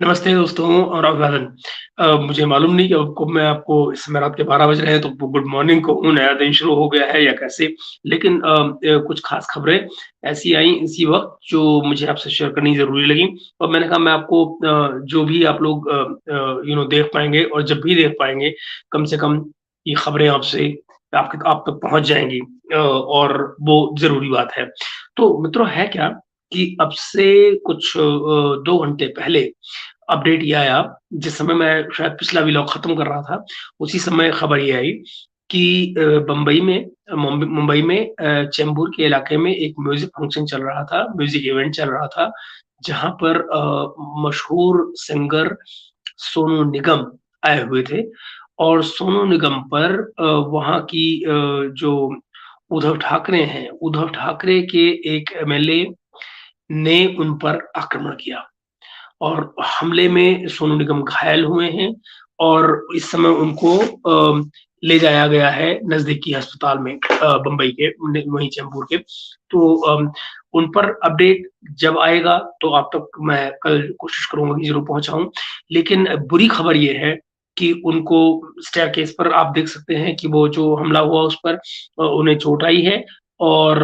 नमस्ते दोस्तों और अभिवादन। मुझे मालूम नहीं कि आपको मैं आपको इस समय रात के 12 बज रहे हैं तो गुड मॉर्निंग कहूँ, नया दिन शुरू हो गया है या कैसे? लेकिन कुछ ख़ास खबरें ऐसी आई इसी वक़्त जो मुझे आपसे शेयर करनी ज़रूरी लगी और मैंने कहा मैं आपको जो भी आप लोग देख पाएँगे और जब भी देख पाएँगे, कम से कम ये खबरें आपसे आप तक पहुँच जाएँगी और वो ज़रूरी बात है। तो मित्रों है क्या कि अब से कुछ 2 घंटे पहले अपडेट ये आया, जिस समय मैं शायद पिछला व्लॉग खत्म कर रहा था, उसी समय खबर ये आई कि मुंबई में चेंबूर के इलाके में एक म्यूज़िक फंक्शन चल रहा था, म्यूज़िक इवेंट चल रहा था, जहाँ पर मशहूर सिंगर सोनू निगम आए हुए थे और सोनू निगम पर वहाँ की जो उद्धव ठाकरे के एक एमएलए ने उन पर आक्रमण किया। और हमले में सोनू निगम घायल हुए हैं और इस समय उनको ले जाया गया है नज़दीकी अस्पताल में बम्बई के वहीं चैम्बूर के। तो उन पर अपडेट जब आएगा तो आप तक मैं कल कोशिश करूँगा कि ज़रूर पहुँचाऊँ। लेकिन बुरी खबर ये है कि उनको स्टेयरकेस पर आप देख सकते हैं कि वो जो हमला हुआ उस पर उन्हें चोट आई है और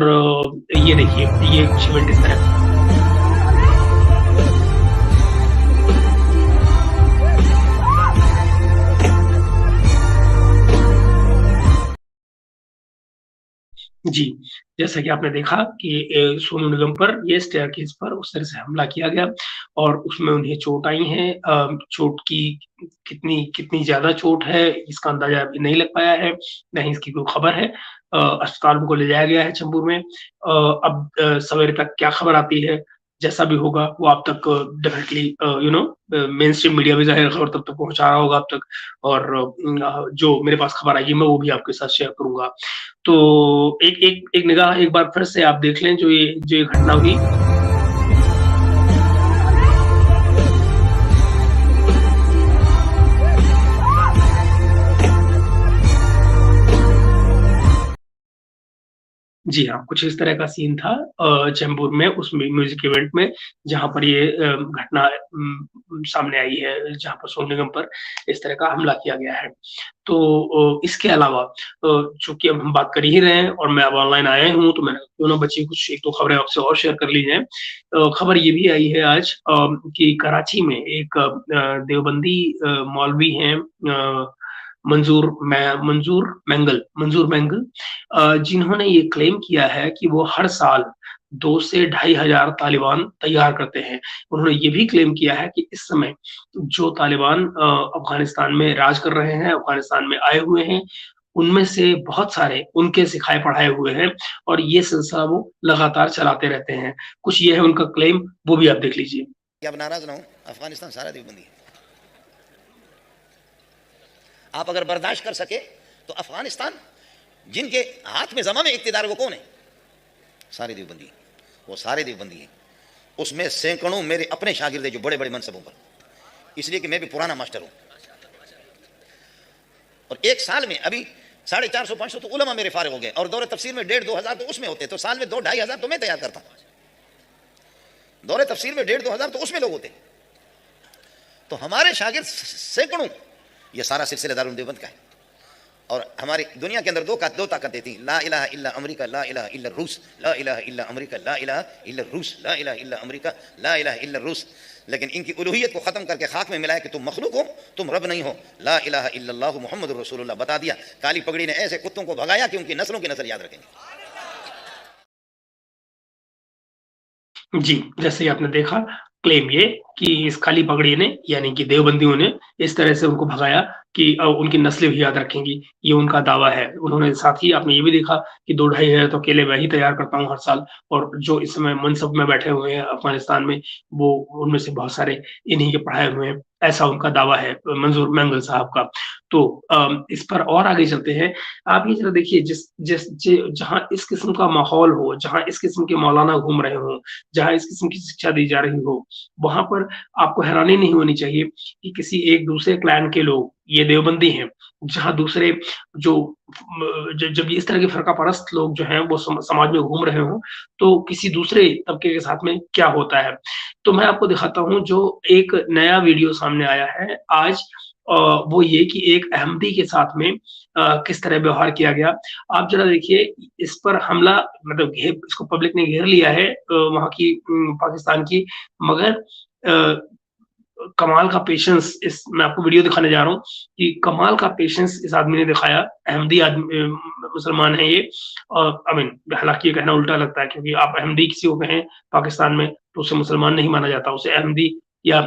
ये देखिए, ये कुछ इवेंट इस तरह जी, जैसा कि आपने देखा कि सोनू निगम पर ये स्टेयरकेस पर उस तरह से हमला किया गया और उसमें उन्हें चोट आई है। चोट की कितनी कितनी ज़्यादा चोट है, इसका अंदाज़ा अभी नहीं लग पाया है, ना ही इसकी कोई खबर है। अस्पताल उनको ले जाया गया है चेंबूर में। अब सवेरे तक क्या खबर आती है, जैसा भी होगा वो आप तक डेफ़िनिटली मेन स्ट्रीम मीडिया भी ज़ाहिर खबर तब तक पहुँचा रहा होगा आप तक और जो मेरे पास खबर आएगी मैं वो भी आपके साथ शेयर करूँगा। तो एक एक एक निगाह एक बार फिर से आप देख लें जो ये घटना हुई। जी हाँ, कुछ इस तरह का सीन था चेंबूर में उस म्यूज़िक इवेंट में जहाँ पर ये घटना सामने आई है, जहाँ पर सोनू निगम पर इस तरह का हमला किया गया है। तो इसके अलावा चूँकि अब हम बात कर ही रहे हैं और मैं अब ऑनलाइन आया हूँ, तो मैंने क्यों ना बची कुछ 1-2 खबरें आपसे और शेयर कर ली जाएँ। खबर ये भी आई है आज कि कराची में एक देवबंदी मौलवी हैं मंजूर मैंगल जिन्होंने ये क्लेम किया है कि वो हर साल 2 से ढाई हज़ार तालिबान तैयार करते हैं। उन्होंने ये भी क्लेम किया है कि इस समय जो तालिबान अफ़गानिस्तान में राज कर रहे हैं, अफ़गानिस्तान में आए हुए हैं, उनमें से बहुत सारे उनके सिखाए-पढ़ाए हुए हैं और ये सिलसिला वो लगातार चलाते रहते हैं। कुछ ये है उनका क्लेम, वो भी आप देख लीजिए। अब नाराज ना हो, अफ़गानिस्तान सारा देवबंदी है। आप अगर बर्दाश्त कर सके तो अफ़गानिस्तान जिनके हाथ में ज़माम इक़्तिदार वो कौन है? सारे देवबंदी, वो सारे देवबंदी हैं। उसमें सैकड़ों मेरे अपने शागिर्द हैं जो बड़े बड़े मनसबों पर, इसलिए कि मैं भी पुराना मास्टर हूँ। और एक साल में अभी 450-500 तो उलमा मेरे फारिग हो गए और दौरे तफसीर में 1,500-2 हज़ार तो उसमें होते, तो साल में 2-2.5 हज़ार तो मैं तैयार करता हूँ। दौरे तफसीर में 1,500-2 हज़ार तो उसमें लोग होते, तो हमारे शागिर्द सैकड़ों। ये सारा सिलसिला दारुल देवबंद का है। और हमारी दुनिया के अंदर दो ताकतें थी, ला इलाहा इल्ला अमेरिका, ला इलाहा इल्ला रूस, ला इलाहा इल्ला अमेरिका, ला इलाहा इल्ला रूस, ला इलाहा इल्ला अमेरिका, ला इलाहा इल्ला रूस। लेकिन इनकी उलूहियत को खत्म करके खाक में मिलाया कि तुम मखलूक हो, तुम रब नहीं हो। ला इलाहा इल्लल्लाहु मुहम्मदुर रसूलुल्लाह बता दिया। काली पगड़ी ने ऐसे कुत्तों को भगाया कि उनकी नस्लों की नस्ल याद रखेंगे। जी, जैसे ही आपने देखा क्लेम ये कि इस काली पगड़ी ने यानी कि देवबंदियों ने इस तरह से उनको भगाया कि उनकी नस्लें भी याद रखेंगी, ये उनका दावा है। उन्होंने साथ ही आपने ये भी देखा कि 2 ढाई हज़ार तो अकेले मैं ही तैयार करता हूँ हर साल और जो इस समय मनसब में बैठे हुए हैं अफ़गानिस्तान में, वो उनमें से बहुत सारे इन्हीं के पढ़ाए हुए हैं, ऐसा उनका दावा है मंजूर मैंगल साहब का। तो इस पर और आगे चलते हैं। आप ये ज़रा देखिए जहाँ इस किस्म का माहौल हो, जहाँ इस किस्म के मौलाना घूम रहे हों, जहाँ इस किस्म की शिक्षा दी जा रही हो, वहाँ पर आपको हैरानी नहीं होनी चाहिए कि किसी एक दूसरे क्लैन के लोग ये देवबंदी हैं, जहाँ दूसरे जो जब इस तरह के फ़िरका परस्त लोग जो हैं वो समाज में घूम रहे हों, तो किसी दूसरे तबके के साथ में क्या होता है। तो मैं आपको दिखाता हूँ जो एक नया वीडियो सामने आया है आज, वो ये कि एक अहमदी के साथ में किस तरह व्यवहार किया गया। आप ज़रा देखिए, इस पर हमला मतलब इसको पब्लिक ने घेर लिया है, वहाँ की पाकिस्तान की, मगर कमाल का पेशेंस, इस मैं आपको वीडियो दिखाने जा रहा हूँ कि कमाल का पेशेंस इस आदमी ने दिखाया। अहमदी आदमी, मुसलमान है ये, आई मीन हालाँकि ये कहना उल्टा लगता है, क्योंकि आप अहमदी किसी को कहें पाकिस्तान में तो उसे मुसलमान नहीं माना जाता, उसे अहमदी या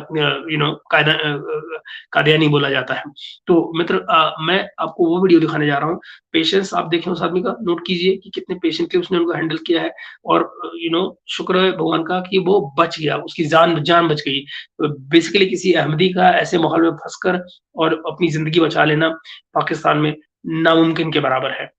कादियानी बोला जाता है। तो मित्र, मैं आपको वो वीडियो दिखाने जा रहा हूँ। पेशेंस आप देखें उस आदमी का, नोट कीजिए कि कितने पेशेंटली उसने उनको हैंडल किया है, और शुक्र है भगवान का कि वो बच गया, उसकी जान बच गई। बेसिकली किसी अहमदी का ऐसे माहौल में फँसकर और अपनी ज़िंदगी बचा लेना पाकिस्तान में नामुमकिन के बराबर है।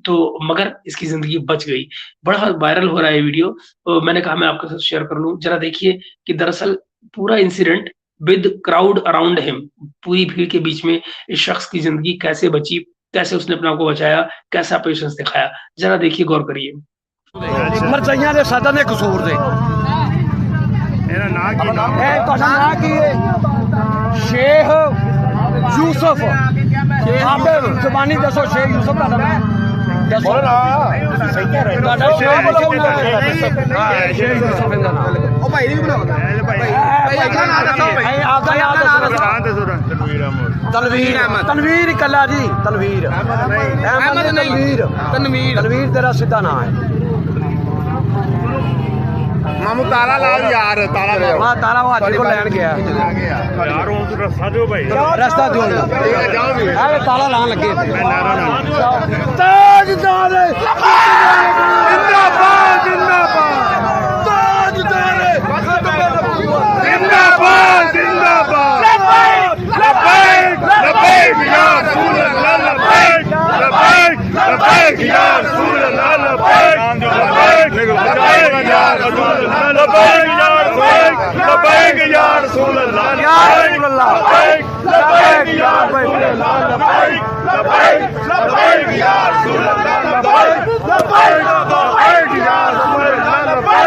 तो मगर इसकी ज़िंदगी बच गई। बड़ा वायरल हो रहा है ये वीडियो, तो मैंने कहा मैं आपके साथ शेयर कर लूँ। ज़रा देखिए कि दरअसल पूरा incident with crowd around him, पूरी भीड़ के बीच में इस शख्स की ज़िंदगी कैसे बची, कैसे उसने अपने आप को बचाया, कैसा पेशेंस दिखाया। ज़रा देखिए, गौर करिए। ਮਰਜਾਈਆਂ ਦੇ ਸਾਧਨ ਦੇ ਕਸੂਰ ਦੇ ਇਹਦਾ ਨਾਂ ਕੀ ਨਾਮ ਇਹ ਤੁਹਾਡਾ ਨਾਂ ਕੀ ਹੈ ਸ਼ੇਖ ਯੂਸਫ ਆਪੇ ਜ਼ਬਾਨੀ ਦੱਸੋ ਸ਼ੇਖ ਯੂਸਫ ਦਾ ਨਾਮ ਦੱਸੋ ਤੁਹਾਡਾ ਸ਼ੇਖ ਬੋਲੋ ਨਾ ਹਾਂ ਸ਼ੇਖ ਯੂਸਫ ਦਾ ਨਾਮ ਉਹ ਭਾਈ ਵੀ ਬਣਾਓ ਭਾਈ ਦਾ ਨਾਮ ਦੱਸੋ ਭਾਈ ਆਪਦਾ ਨਾਮ ਦੱਸੋ ਤਨਵੀਰ ਕੱਲਾ ਜੀ ਤਨਵੀਰ ਅਹਿਮਦ ਤਨਵੀਰ ਤੇਰਾ ਸਿੱਧਾ ਨਾਮ ਹੈ ਮਾਮੂ ਤਾਲਾ ਲਾਓ ਯਾਰ ਤਾਲਾ ਲਾਓ ਹਾਂ ਤਾਲਾ ਉਹ ਹਾਜੀ ਕੋਲ ਲੈਣ ਗਿਆ ਯਾਰ ਹੁਣ ਤੂੰ ਰਸਤਾ ਦਿਓ ਭਾਈ ਰਸਤਾ ਦਿਓ ਜਾਓ ਵੀ ਇਹ ਤਾਲਾ ਲਾਣ ਲੱਗੇ ਮੈਂ ਨਾਰਾ ਨਾਲ ਤਾਜਦਾਰ ਜਿੰਦਾਬਾਦ ਜਿੰਦਾਬਾਦ ਤਾਜਦਾਰ ਜਿੰਦਾਬਾਦ ਜਿੰਦਾਬਾਦ ਲਬੈਕ ਲਬੈਕ ਯਾ ਰਸੂਲ ਅੱਲਾਹ ਲਬੈਕ ਲਬੈਕ ਲਬੈਕ ਯਾ ਰਸੂਲ ਅੱਲਾਹ ਲਬੈਕ ਲਬੈਕ ਲਬੈਕ ਯਾ ਰਸੂਲ ਅੱਲਾਹ ਲਬੈਕ ਯਾ ਰਸੂਲ ਲਬੈਕ ਯਾ ਰਸੂਲ ਅੱਲਾਹ ਲਬੈਕ ਲਬੈਕ ਯਾ ਰਸੂਲ ਅੱਲਾਹ ਲਬੈਕ ਲਬੈਕ ਲਬੈਕ ਯਾ ਰਸੂਲ ਅੱਲਾਹ ਲਬੈਕ ਲਬੈਕ ਲਬੈਕ ਯਾ ਰਸੂਲ ਅੱਲਾਹ ਲਬੈਕ ਲਬੈਕ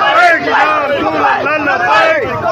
ਲਬੈਕ ਯਾ ਰਸੂਲ ਅੱਲਾਹ ਲਬੈਕ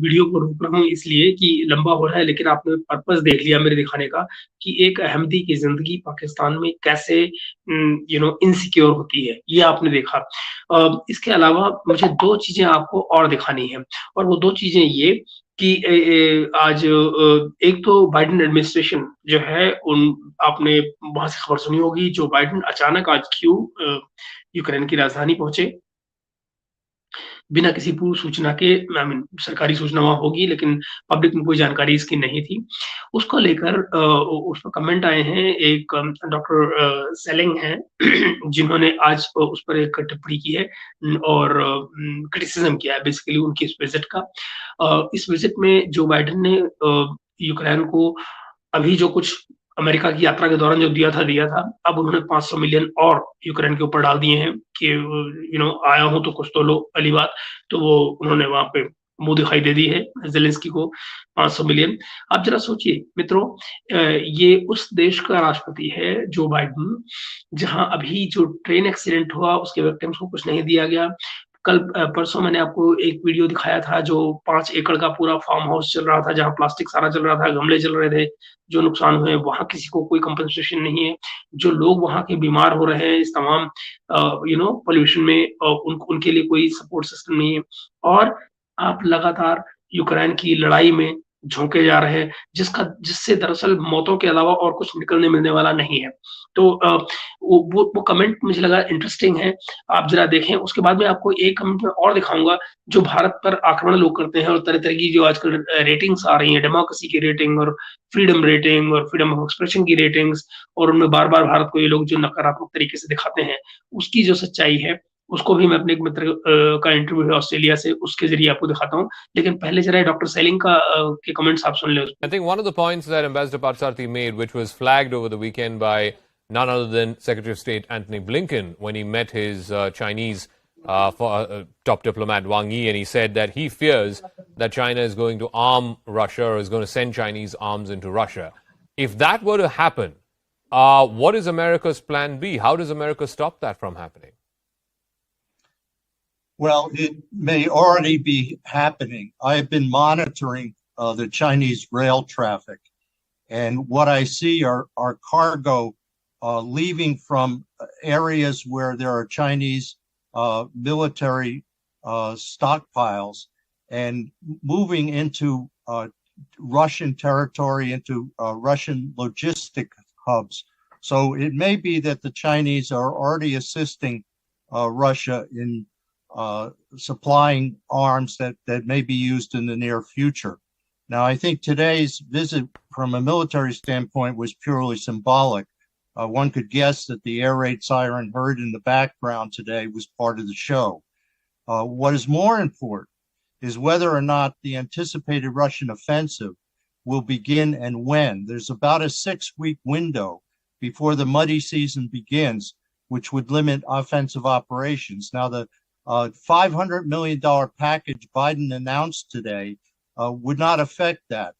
वीडियो को रोक रहा हूँ इसलिए कि लंबा हो रहा है, लेकिन आपने पर्पस देख लिया मेरे दिखाने का कि एक अहमदी की जिंदगी पाकिस्तान में कैसे इनसिक्योर होती है, ये आपने देखा। इसके अलावा मुझे दो चीजें आपको और दिखानी है, और वो दो चीजें ये कि आज एक तो बाइडेन एडमिनिस्ट्रेशन जो है, आपने वहां से खबर सुनी होगी, जो बाइडेन अचानक आज क्यों यूक्रेन की राजधानी पहुंचे बिना किसी पूर्व सूचना के। आई मीन सरकारी सूचना वहाँ होगी, लेकिन पब्लिक में कोई जानकारी इसकी नहीं थी। उसको लेकर उस पर कमेंट आए हैं। एक डॉक्टर सेलिंग हैं जिन्होंने आज उस पर एक टिप्पणी की है और क्रिटिसिज्म किया है बेसिकली उनकी इस विजिट का। इस विजिट में जो बाइडेन ने यूक्रेन को अभी जो कुछ अमेरिका की यात्रा के दौरान जो दिया था, अब उन्होंने 500 मिलियन और यूक्रेन के ऊपर डाल दिए हैं कि आया हूं तो कुछ तो लो वाली बात। तो वो उन्होंने वहां पे मुंह दिखाई दे दी है ज़ेलेंस्की को 500 मिलियन। आप जरा सोचिए मित्रों, ये उस देश का राष्ट्रपति है जो बाइडेन, जहां अभी जो ट्रेन एक्सीडेंट हुआ उसके विक्टिम्स को कुछ नहीं दिया गया। कल परसों मैंने आपको एक वीडियो दिखाया था जो 5 एकड़ का पूरा फार्म हाउस चल रहा था, जहां प्लास्टिक सारा चल रहा था, गमले चल रहे थे, जो नुकसान हुए वहां किसी को कोई कंपनसेशन नहीं है। जो लोग वहां के बीमार हो रहे हैं इस तमाम पोल्यूशन में, उनके लिए कोई सपोर्ट सिस्टम नहीं है। और आप लगातार यूक्रेन की लड़ाई में झोंके जा रहे हैं, जिससे दरअसल मौतों के अलावा और कुछ निकलने मिलने वाला नहीं है। तो वो कमेंट मुझे लगा इंटरेस्टिंग है, आप ज़रा देखें। उसके बाद मैं आपको एक कमेंट में और दिखाऊँगा, जो भारत पर आक्रमण लोग करते हैं और तरह-तरह की जो आजकल रेटिंग्स आ रही हैं, डेमोक्रेसी की रेटिंग और फ्रीडम ऑफ एक्सप्रेशन की रेटिंग्स, और उनमें बार-बार भारत को ये लोग जो नकारात्मक तरीके से दिखाते हैं, उसकी जो सच्चाई है, उसको भी मैं अपने एक मित्र का इंटरव्यू है ऑस्ट्रेलिया से, उसके ज़रिए आपको दिखाता हूँ। लेकिन पहले ज़रा डॉक्टर सेलिंग का के कमेंट्स आप सुन लें। I think one of the points that Ambassador Parthasarathy made, which was flagged over the weekend by none other than Secretary of State Antony Blinken when he met his Chinese top diplomat Wang Yi, and he said that he fears that China is going to arm Russia or is going to send Chinese arms into Russia. If that were to happen, what is America's plan B? How does America stop that from happening? Well, it may already be happening. I've been monitoring the Chinese rail traffic, and what I see are cargo leaving from areas where there are Chinese military stockpiles and moving into Russian territory, into Russian logistic hubs. So it may be that the Chinese are already assisting Russia in supplying arms that may be used in the near future. Now, I think today's visit from a military standpoint was purely symbolic. One could guess that the air raid siren heard in the background today was part of the show. What is more important is whether or not the anticipated Russian offensive will begin and when. There's about a 6-week window before the muddy season begins, which would limit offensive operations. Now, the $500 million package Biden announced today would not affect that.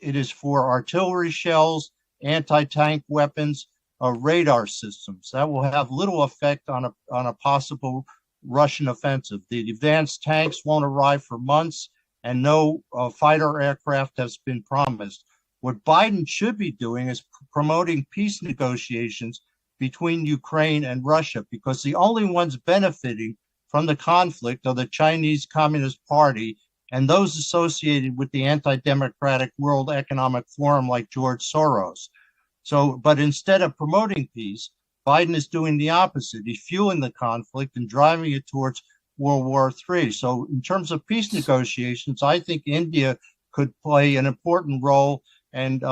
It is for artillery shells, anti-tank weapons, radar systems. That will have little effect on a possible Russian offensive. The advanced tanks won't arrive for months, and no fighter aircraft has been promised. What Biden should be doing is promoting peace negotiations between Ukraine and Russia, because the only ones benefiting from the conflict are the Chinese Communist Party and those associated with the anti-democratic World Economic Forum like George Soros. So, but instead of promoting peace, Biden is doing the opposite. He's fueling the conflict and driving it towards World War III. So in terms of peace negotiations, I think India could play an important role, and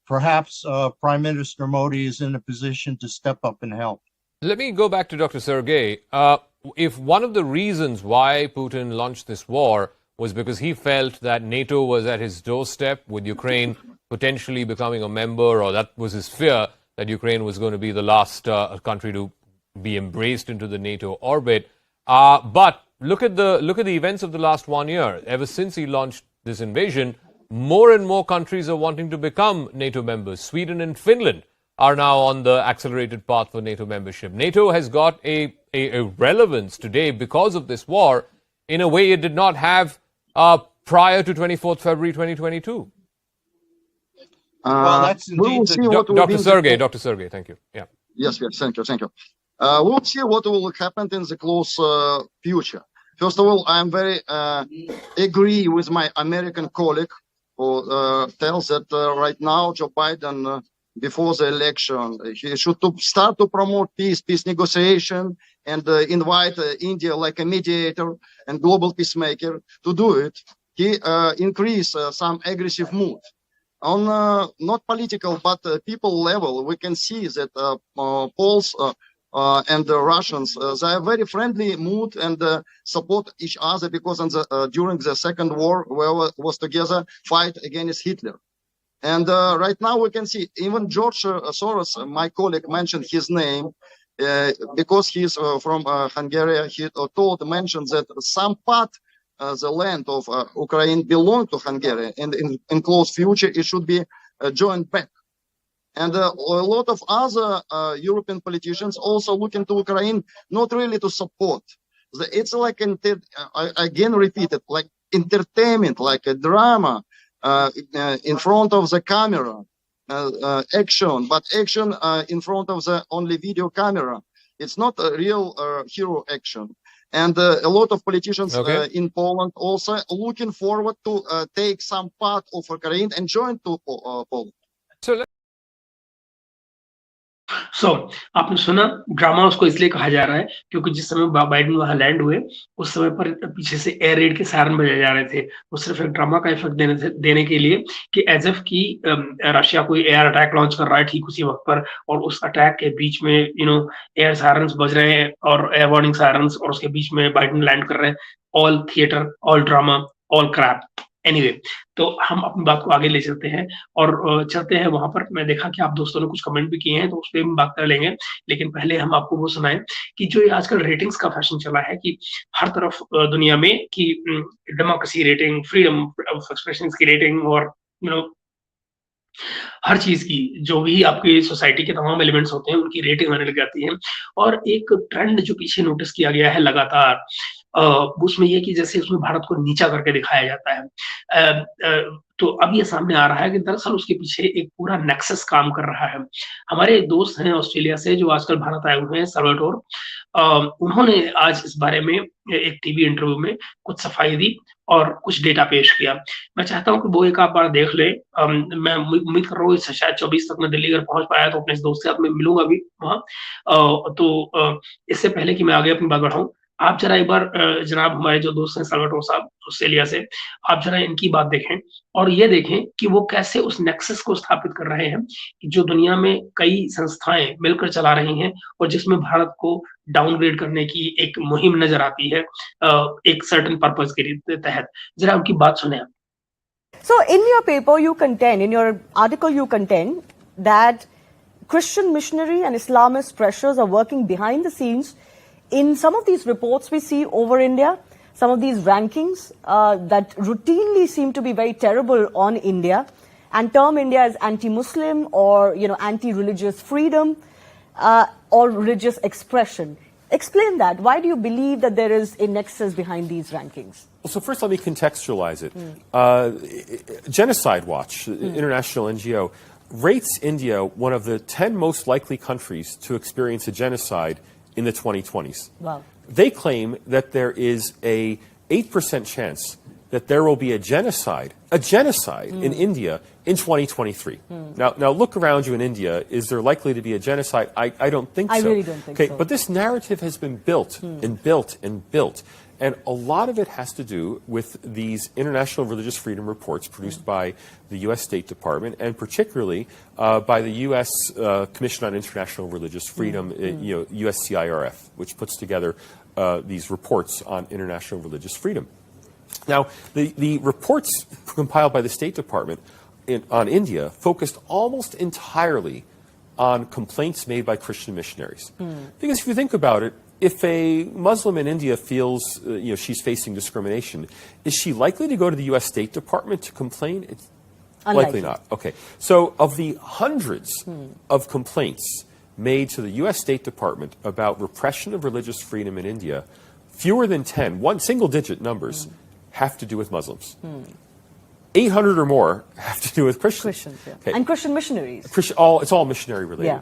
perhaps Prime Minister Modi is in a position to step up and help. Let me go back to Dr. Sergey. If one of the reasons why Putin launched this war was because he felt that NATO was at his doorstep, with Ukraine potentially becoming a member, or that was his fear that Ukraine was going to be the last country to be embraced into the NATO orbit. But look at the events of the last 1 year. Ever since he launched this invasion, more and more countries are wanting to become NATO members. Sweden and Finland are now on the accelerated path for NATO membership. NATO has got a relevance today because of this war in a way it did not have prior to 24th February 2022. Well, that's indeed Dr. Sergey, thank you. Yeah. Yes, thank you. We'll see what will happen in the close future. First of all, I'm very agree with my American colleague who tells that right now Joe Biden, before the election, he should start to promote peace negotiation, and invite India like a mediator and global peacemaker to do it. He increased some aggressive mood. On not political but people level, we can see that Poles and the Russians, they are very friendly mood and support each other, because during the Second War we was together fight against Hitler. And right now we can see even George Soros, my colleague mentioned his name because he's from Hungary. He mentioned that some part the land of Ukraine belong to Hungary, and in close future it should be joined back. And a lot of other European politicians also look into Ukraine, not really to support. It's like, I again repeat it, like entertainment, like a drama in front of the camera, action, but action in front of the only video camera. It's not a real hero action. And a lot of politicians in Poland also looking forward to take some part of Ukraine and join to Poland. आपने सुना, drama उसको इसलिए कहा जा रहा है क्योंकि जिस समय बाइडेन वहां लैंड हुए उस समय पर पीछे से एयर रेड के सायरन बजाए जा रहे थे। वो सिर्फ एक ड्रामा का इफेक्ट देने के लिए कि एज इफ की रशिया कोई एयर अटैक लॉन्च कर रहा है ठीक उसी वक्त पर, और उस अटैक के बीच में एयर सायरन्स बज रहे हैं और एयर वार्निंग सायरन्स, और उसके बीच में बाइडेन लैंड कर रहे हैं। All theatre, all drama, all crap. Anyway, तो हम अपनी बात को आगे ले चलते हैं और चलते हैं वहां पर। मैं देखा कि आप दोस्तों ने कुछ कमेंट भी किए हैं, तो उस पर भी बात कर लेंगे, लेकिन पहले हम आपको वो सुनाएं कि जो ये आजकल रेटिंग्स का फैशन चला है कि हर तरफ दुनिया में कि democracy rating, freedom of expression की रेटिंग, और हर चीज की जो भी आपकी सोसाइटी के तमाम एलिमेंट्स होते हैं उनकी रेटिंग आने लग जाती है। और एक ट्रेंड जो पीछे नोटिस किया गया है लगातार, उसमें ये कि जैसे उसमें भारत को नीचा करके दिखाया जाता है। तो अब ये सामने आ रहा है कि दरअसल उसके पीछे एक पूरा नेक्सस काम कर रहा है। हमारे एक दोस्त हैं ऑस्ट्रेलिया से जो आजकल भारत आए हुए हैं, सल्वाडोर, उन्होंने आज इस बारे में एक टीवी इंटरव्यू में कुछ सफाई दी और कुछ डेटा पेश किया। मैं चाहता हूं कि वो एक आप बार देख ले। मैं उम्मीद कर रहा हूँ शायद 24 तक मैं दिल्ली अगर पहुंच पाया तो अपने इस दोस्त से साथ में मिलूंगा भी वहाँ। तो इससे पहले कि मैं आगे अपनी बात बढ़ाऊं, आप जरा एक बार जनाब हमारे जो दोस्त हैं सल्वाडोर साहब ऑस्ट्रेलिया से, आप जरा इनकी बात देखें और ये देखें कि वो कैसे उस नेक्सस को स्थापित कर रहे हैं जो दुनिया में कई संस्थाएं मिलकर चला रही हैं और जिसमें भारत को डाउनग्रेड करने की एक मुहिम नजर आती है एक सर्टेन पर्पस के तहत। जरा उनकी बात सुने। So in your paper you contend, in your article you contend that Christian missionary and Islamist pressures are working behind the scenes in some of these reports we see over India, some of these rankings that routinely seem to be very terrible on India and term India as anti-Muslim or, anti-religious freedom or religious expression. Explain that. Why do you believe that there is a nexus behind these rankings? Well, so first let me contextualize it. Genocide Watch, international NGO, rates India one of the 10 most likely countries to experience a genocide in the 2020s. Wow. They claim that there is a 8% chance that there will be a genocide in India in 2023. Now look around you in India. Is there likely to be a genocide? I don't think so. I really don't think so. But this narrative has been built and built and built. And a lot of it has to do with these international religious freedom reports produced by the U.S. State Department and particularly by the U.S. Commission on International Religious Freedom, USCIRF, which puts together these reports on international religious freedom. Now, the reports compiled by the State Department on India focused almost entirely on complaints made by Christian missionaries. Because if you think about it, if a Muslim in India feels she's facing discrimination, is she likely to go to the U.S. State Department to complain? It's likely not. Okay. So of the hundreds of complaints made to the U.S. State Department about repression of religious freedom in India, fewer than 10, single-digit numbers, have to do with Muslims. 800 or more have to do with Christians. Yeah. Okay. And Christian missionaries. It's all missionary related. Yeah.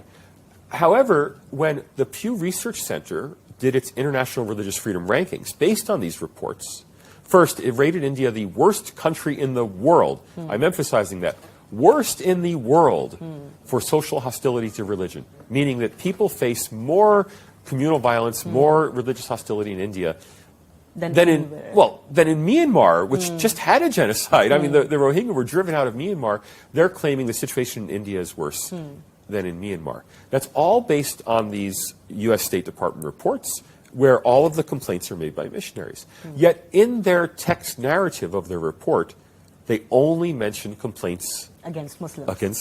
However, when the Pew Research Center did its international religious freedom rankings based on these reports, first, it rated India the worst country in the world. I'm emphasizing that. Worst in the world for social hostility to religion, meaning that people face more communal violence, more religious hostility in India than in Myanmar, which just had a genocide. I mean, the Rohingya were driven out of Myanmar. They're claiming the situation in India is worse than in Myanmar. That's all based on these U.S. State Department reports where all of the complaints are made by missionaries. Yet in their text narrative of their report, they only mention complaints against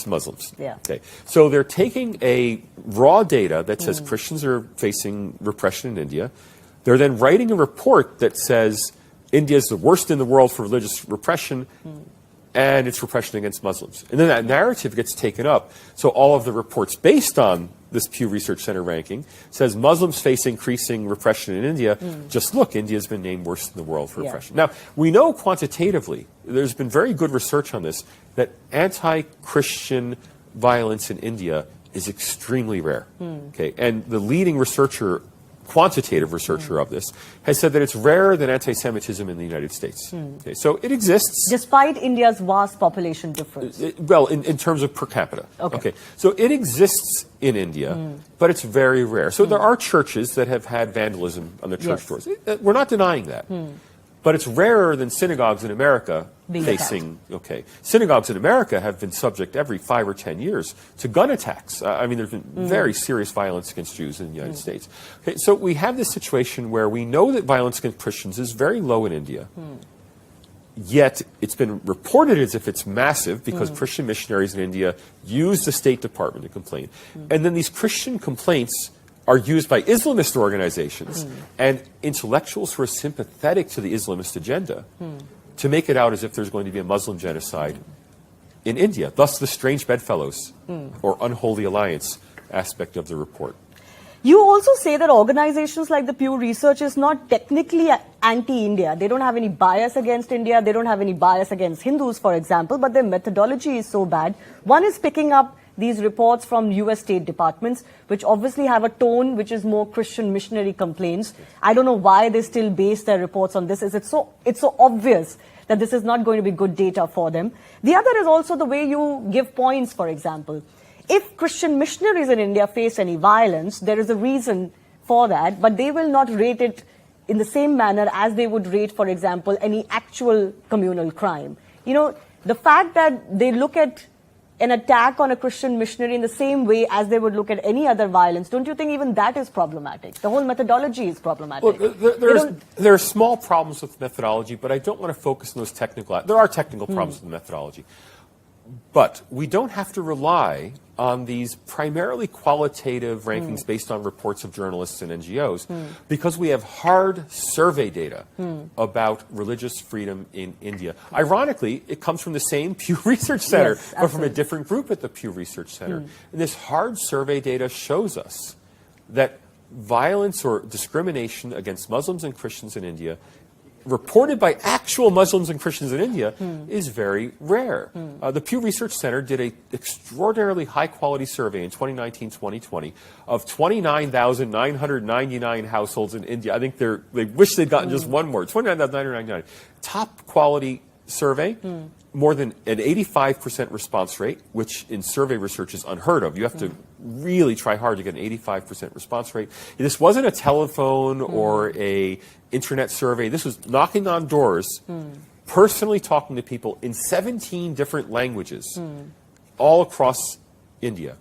Muslims. Yeah. Okay. So they're taking a raw data that says Christians are facing repression in India. They're then writing a report that says India is the worst in the world for religious repression, and it's repression against Muslims. And then that narrative gets taken up. So all of the reports based on this Pew Research Center ranking says Muslims face increasing repression in India. Just look, India's been named worst in the world for repression. Now, we know quantitatively, there's been very good research on this, that anti-Christian violence in India is extremely rare. Okay, and the leading researcher quantitative researcher of this, has said that it's rarer than anti-Semitism in the United States. Okay, so it exists. Despite India's vast population difference. Well, in terms of per capita. Okay. So it exists in India, but it's very rare. So there are churches that have had vandalism on their church doors. We're not denying that. But it's rarer than synagogues in America facing, synagogues in America have been subject every 5 or 10 years to gun attacks. I mean, there's been very serious violence against Jews in the United States. Okay, so we have this situation where we know that violence against Christians is very low in India. Yet it's been reported as if it's massive because Christian missionaries in India use the State Department to complain. And then these Christian complaints are used by Islamist organizations and intellectuals who are sympathetic to the Islamist agenda to make it out as if there's going to be a Muslim genocide in India. Thus the strange bedfellows or unholy alliance aspect of the report. You also say that organizations like the Pew Research is not technically anti-India. They don't have any bias against India. They don't have any bias against Hindus, for example, but their methodology is so bad. One is picking up these reports from US state departments, which obviously have a tone which is more Christian missionary complaints. I don't know why they still base their reports on this. It's so obvious that this is not going to be good data for them. The other is also the way you give points, for example. If Christian missionaries in India face any violence, there is a reason for that, but they will not rate it in the same manner as they would rate, for example, any actual communal crime. You know, the fact that they look at an attack on a Christian missionary in the same way as they would look at any other violence, don't you think even that is problematic? The whole methodology is problematic. Well, there are small problems with methodology, but I don't want to focus on those technical. There are technical problems with the methodology. But we don't have to rely on these primarily qualitative rankings based on reports of journalists and NGOs because we have hard survey data about religious freedom in India. Ironically, it comes from the same Pew Research Center, but from a different group at the Pew Research Center. And this hard survey data shows us that violence or discrimination against Muslims and Christians in India reported by actual Muslims and Christians in India is very rare. The Pew Research Center did an extraordinarily high-quality survey in 2019-2020 of 29,999 households in India. I think they wish they'd gotten just one more, 29,999. Top quality survey, more than an 85% response rate, which in survey research is unheard of. You have to really try hard to get an 85% response rate. This wasn't a telephone or a internet survey. This was knocking on doors, personally talking to people in 17 different languages all across India.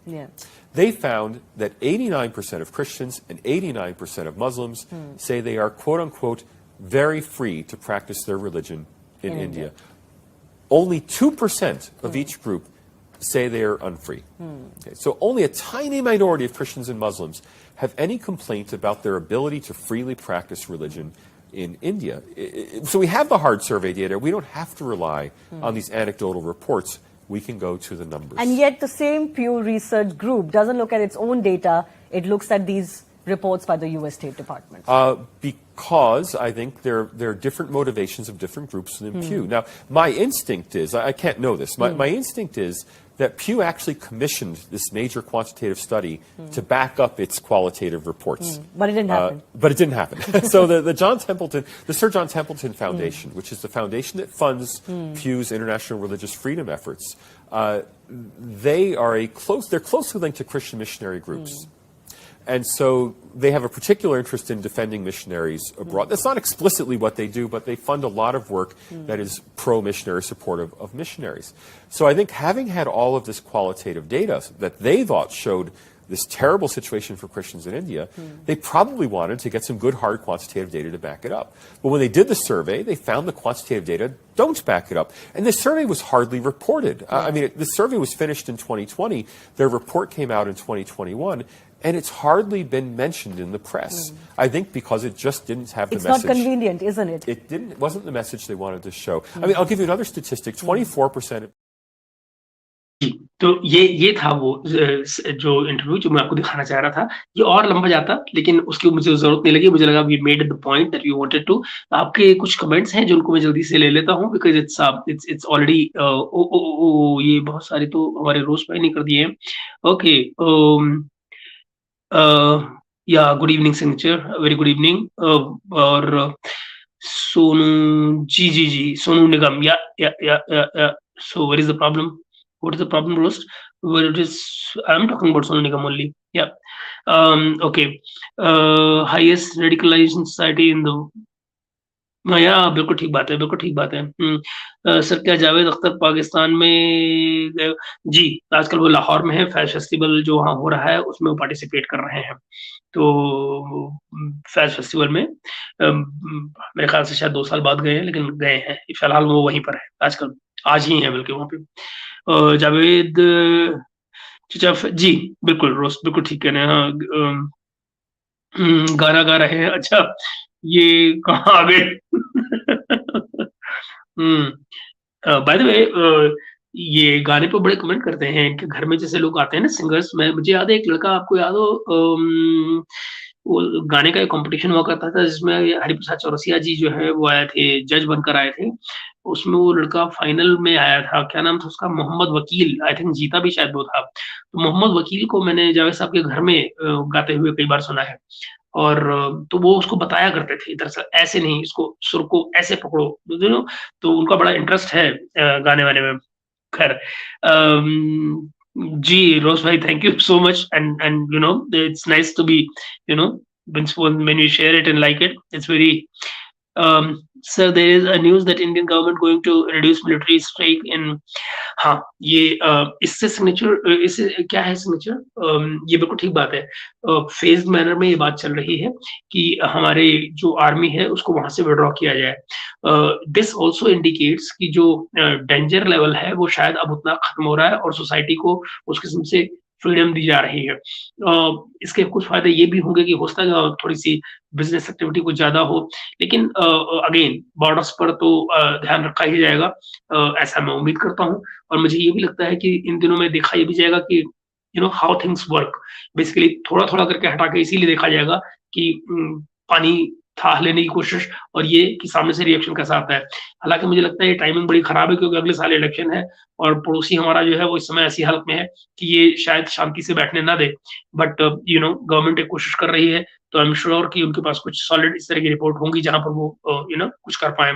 They found that 89% of Christians and 89% of Muslims say they are, quote unquote, very free to practice their religion in India. Only 2% of each group say they are unfree. Okay, so only a tiny minority of Christians and Muslims have any complaint about their ability to freely practice religion in India. So we have the hard survey data. We don't have to rely on these anecdotal reports. We can go to the numbers. And yet the same Pew Research group doesn't look at its own data. It looks at these reports by the US State Department. Because I think there are different motivations of different groups within Pew. Now, my instinct is, I can't know this, my instinct is that Pew actually commissioned this major quantitative study to back up its qualitative reports. But it didn't happen. But it didn't happen. So the Sir John Templeton Foundation, which is the foundation that funds Pew's international religious freedom efforts, they're closely linked to Christian missionary groups. And so they have a particular interest in defending missionaries abroad. That's not explicitly what they do, but they fund a lot of work that is pro-missionary, supportive of missionaries. So I think having had all of this qualitative data that they thought showed this terrible situation for Christians in India, they probably wanted to get some good hard quantitative data to back it up. But when they did the survey, they found the quantitative data don't back it up. And the survey was hardly reported. I mean, the survey was finished in 2020. Their report came out in 2021. And it's hardly been mentioned in the press. I think because it just didn't have the message. It's not convenient, isn't it? It wasn't the message they wanted to show. I mean, I'll give you another statistic. 24%. तो ये था वो जो interview जो मैं आपको दिखाना चाह रहा था. ये और लंबा जाता लेकिन उसकी मुझे जरूरत नहीं लगी. मुझे लगा we made the point that we wanted to. आपके कुछ कमेंट्स हैं जिनको मैं जल्दी से ले लेता हूं बिकॉज़ इट्स ऑलरेडी ये बहुत सारे तो हमारे रोज भाई ने कर दिए हैं. ओके या good evening signature, very good evening. और सोनू जी सोनू निगम, या so what is the problem? What is the problem, roast? Well, it is, I'm talking about Sonu Nigam only. Yeah. Okay. Highest radicalization society in the, या बिल्कुल ठीक बात है, बिल्कुल ठीक बात है। सर क्या जावेद अख्तर पाकिस्तान में गए? जी, आजकल वो लाहौर में है, फैज फेस्टिवल जो वहाँ हो रहा है उसमें वो पार्टिसिपेट कर रहे हैं। तो फैज फेस्टिवल में मेरे ख्याल से शायद 2 साल बाद गए हैं, लेकिन गए हैं। फिलहाल वो वहीं पर है आजकल, आज ही है बल्कि वहाँ पे। जावेद चचा जी बिल्कुल रोस्ट, बिल्कुल ठीक कह रहे हैं। हाँ, गाना गा रहे हैं, अच्छा ये कहाँ आ गए? बाय द वे ये गाने पे बड़े कमेंट करते हैं, इनके घर में जैसे लोग आते हैं ना सिंगर्स में। मुझे याद है एक लड़का, आपको याद हो वो गाने का एक कंपटीशन हुआ करता था जिसमें हरिप्रसाद चौरसिया जी जो है वो आए थे, जज बनकर आए थे। उसमें वो लड़का फाइनल में आया था, क्या नाम था उसका? मोहम्मद वकील, आई थिंक जीता भी शायद वो था। तो मोहम्मद वकील को मैंने जावेद साहब के घर में गाते हुए कई बार सुना है। और तो वो उसको बताया करते थे, दरअसल ऐसे नहीं, इसको सुर को ऐसे पकड़ो, यू नो। तो उनका बड़ा इंटरेस्ट है गाने वाने में। खैर जी रोज भाई, thank you so much, and you know it's nice to be, you know, when you share it and like it, it's very sir, there is a news that Indian government going to reduce military strike in, हाँ ये इससे signature, इससे क्या है signature? ये बिल्कुल ठीक बात है। फेज मैनर में ये बात चल रही है कि हमारे जो आर्मी है उसको वहां से विड्रॉ किया जाए। दिस ऑल्सो इंडिकेट्स कि जो डेंजर लेवल है वो शायद अब उतना खत्म हो रहा है और सोसाइटी को उस किस्म से फ्रीडम दी जा रही है। इसके कुछ फायदे ये भी होंगे कि हो सकता है थोड़ी सी बिजनेस एक्टिविटी कुछ ज्यादा हो, लेकिन अगेन बॉर्डर्स पर तो ध्यान रखा ही जाएगा, ऐसा मैं उम्मीद करता हूँ। और मुझे ये भी लगता है कि इन दिनों में देखा ये भी जाएगा कि you know how things work, basically थोड़ा थोड़ा करके हटा के इसीलिए देखा जाएगा कि पानी था लेने की कोशिश और ये कि सामने से रिएक्शन कैसा आता है। हालांकि मुझे लगता है ये टाइमिंग बड़ी खराब है, क्योंकि अगले साल इलेक्शन है और पड़ोसी हमारा जो है वो इस समय ऐसी हालत में है कि ये शायद शांति से बैठने ना दे। बट यू नो गवर्नमेंट एक कोशिश कर रही है, तो आई एम श्योर कि उनके पास कुछ सॉलिड इस तरह की रिपोर्ट होंगी जहां पर वो यू नो कुछ कर पाए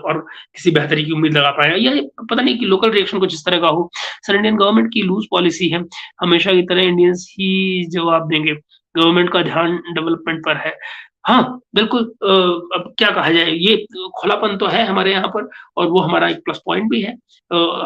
और किसी बेहतरी की उम्मीद लगा पाए, या पता नहीं कि लोकल रिएक्शन कुछ इस तरह का हो। सर इंडियन गवर्नमेंट की लूज पॉलिसी है, हमेशा की तरह इंडियंस ही जवाब देंगे, गवर्नमेंट का ध्यान डेवलपमेंट पर है। हाँ बिल्कुल, अब क्या कहा जाए, ये खुलापन तो है हमारे यहाँ पर और वो हमारा एक प्लस पॉइंट भी है।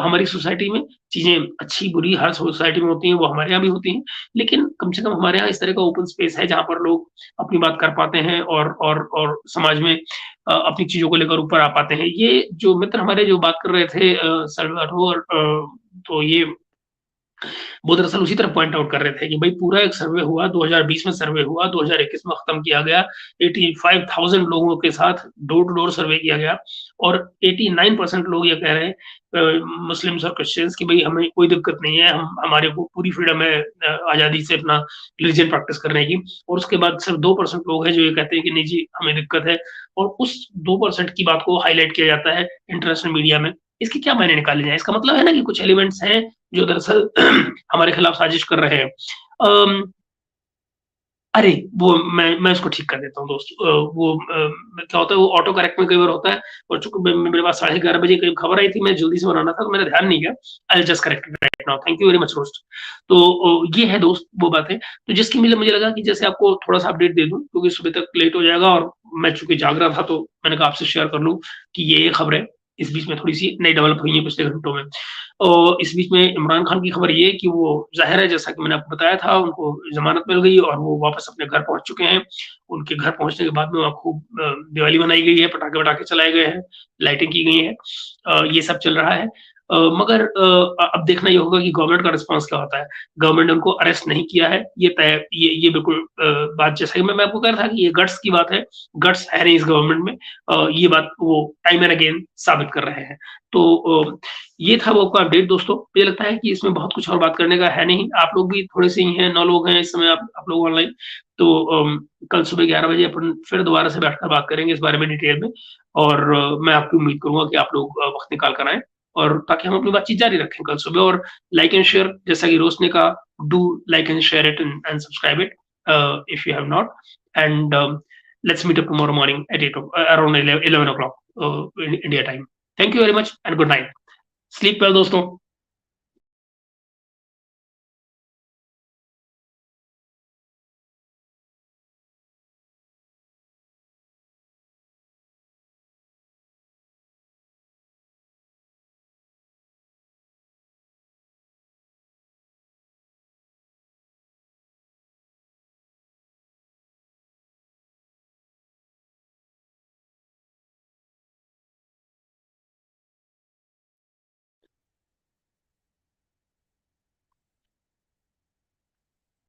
हमारी सोसाइटी में चीजें अच्छी बुरी हर सोसाइटी में होती हैं, वो हमारे यहाँ भी होती हैं, लेकिन कम से कम हमारे यहाँ इस तरह का ओपन स्पेस है जहाँ पर लोग अपनी बात कर पाते हैं और समाज में अपनी चीजों को लेकर ऊपर आ पाते हैं। ये जो मित्र हमारे जो बात कर रहे थे सल्वाडोर, तो ये वो दरअसल उसी तरह पॉइंट आउट कर रहे थे कि भाई पूरा एक सर्वे हुआ, 2020 में सर्वे हुआ, 2021 में खत्म किया गया, 85,000 लोगों के साथ डोर टू डोर सर्वे किया गया और 89% लोग ये कह रहे हैं मुस्लिम्स और क्रिश्चियंस कि भाई हमें कोई दिक्कत नहीं है, हमारे को पूरी फ्रीडम है आजादी से अपना रिलीजन प्रैक्टिस करने की। और उसके बाद सिर्फ 2% लोग हैं जो ये कहते हैं कि नहीं जी हमें दिक्कत है, और उस 2% की बात को हाईलाइट किया जाता है इंटरनेशनल मीडिया में। इसके क्या मायने निकाले जाए? इसका मतलब है ना कि कुछ एलिमेंट्स हैं जो दरअसल हमारे खिलाफ साजिश कर रहे हैं। अरे वो मैं उसको ठीक कर देता हूँ दोस्त। वो क्या होता है, वो ऑटो करेक्ट में कई बार होता है, और चूंकि मेरे पास 11:30 बजे करीब खबर आई थी, मैं जल्दी से बनाना था तो मेरा ध्यान नहीं गया। I just correct right now, thank you very much roast. तो ये है दोस्त वो बात है, तो जिसकी मुझे लगा कि जैसे आपको थोड़ा सा अपडेट दे दूं, क्योंकि सुबह तक लेट हो जाएगा और मैं चूंकि जाग रहा था, तो मैंने कहा आपसे शेयर कर लूं कि ये खबर है। इस बीच में थोड़ी सी नई डेवलप हुई है पिछले घंटों में। और इस बीच में इमरान खान की खबर ये कि वो जाहिर है, जैसा कि मैंने आपको बताया था, उनको जमानत मिल गई और वो वापस अपने घर पहुंच चुके हैं। उनके घर पहुंचने के बाद में वहाँ खूब दिवाली मनाई गई है, पटाखे वटाखे चलाए गए हैं, लाइटिंग की गई है, ये सब चल रहा है। मगर अब देखना ये होगा कि गवर्नमेंट का रिस्पांस क्या होता है। गवर्नमेंट ने उनको अरेस्ट नहीं किया है, ये तय, ये बिल्कुल बात, जैसा कि मैं आपको कह रहा था कि ये गट्स की बात है, गट्स है नहीं इस गवर्नमेंट में, ये बात वो टाइम एंड अगेन साबित कर रहे हैं। तो ये था वो आपका अपडेट दोस्तों। मुझे लगता है कि इसमें बहुत कुछ और बात करने का है नहीं, आप लोग भी थोड़े से ही हैं, 9 लोग हैं इस समय आप लोग ऑनलाइन। तो कल सुबह 11 बजे अपन फिर दोबारा से बैठकर बात करेंगे इस बारे में डिटेल में, और मैं आपकी उम्मीद करूंगा कि आप लोग वक्त निकाल कर आए, और ताकि हम अपनी बातचीत जारी रखें कल सुबह। और लाइक एंड शेयर, जैसा कि रोज ने कहा, do like and share it and subscribe it. if you have not. And let's meet up tomorrow morning at around 11 o'clock India time. Thank you very much and good night. Sleep well, दोस्तों.